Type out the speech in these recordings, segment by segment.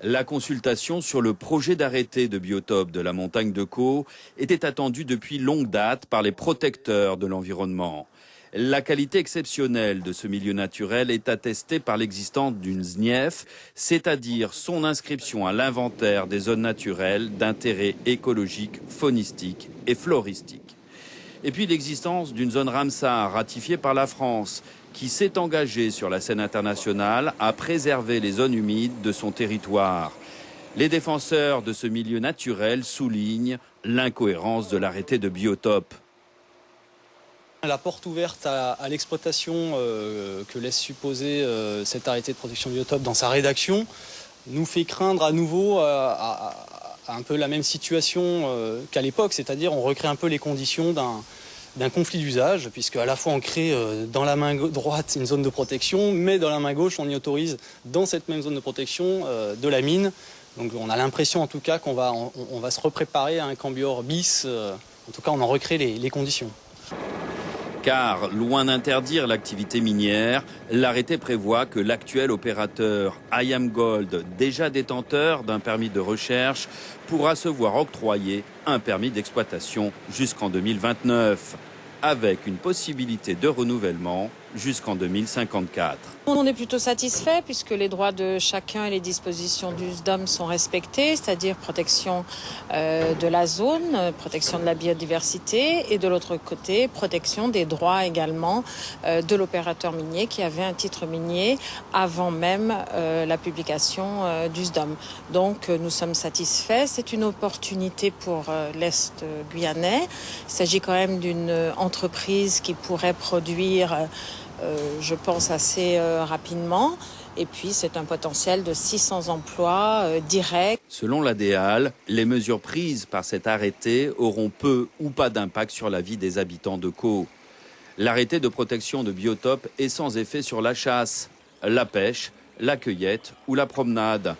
La consultation sur le projet d'arrêté de biotope de la montagne de Caux était attendue depuis longue date par les protecteurs de l'environnement. La qualité exceptionnelle de ce milieu naturel est attestée par l'existence d'une SNIEF, c'est-à-dire son inscription à l'inventaire des zones naturelles d'intérêt écologique, faunistique et floristique. Et puis l'existence d'une zone Ramsar ratifiée par la France, qui s'est engagée sur la scène internationale à préserver les zones humides de son territoire. Les défenseurs de ce milieu naturel soulignent l'incohérence de l'arrêté de biotope. La porte ouverte à l'exploitation que laisse supposer cet arrêté de protection de biotope dans sa rédaction nous fait craindre à nouveau un peu la même situation qu'à l'époque, c'est-à-dire on recrée un peu les conditions d'un conflit d'usage, puisque à la fois on crée dans la main droite une zone de protection, mais dans la main gauche on y autorise dans cette même zone de protection de la mine. Donc on a l'impression en tout cas qu'on va se repréparer à un cambior bis, en tout cas on en recrée les conditions. Car, loin d'interdire l'activité minière, l'arrêté prévoit que l'actuel opérateur IAMGOLD, déjà détenteur d'un permis de recherche, pourra se voir octroyer un permis d'exploitation jusqu'en 2029, avec une possibilité de renouvellement jusqu'en 2054. On est plutôt satisfait puisque les droits de chacun et les dispositions du SDOM sont respectés, c'est-à-dire protection de la zone, protection de la biodiversité et de l'autre côté, protection des droits également de l'opérateur minier qui avait un titre minier avant même la publication du SDOM. Donc nous sommes satisfaits. C'est une opportunité pour l'Est guyanais. Il s'agit quand même d'une entreprise qui pourrait produire je pense assez rapidement. Et puis, c'est un potentiel de 600 emplois directs. Selon l'ADEAL, les mesures prises par cet arrêté auront peu ou pas d'impact sur la vie des habitants de Caux. L'arrêté de protection de biotope est sans effet sur la chasse, la pêche, la cueillette ou la promenade.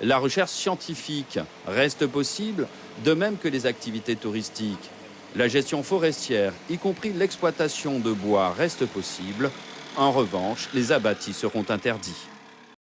La recherche scientifique reste possible, de même que les activités touristiques. La gestion forestière, y compris l'exploitation de bois, reste possible. En revanche, les abattis seront interdits.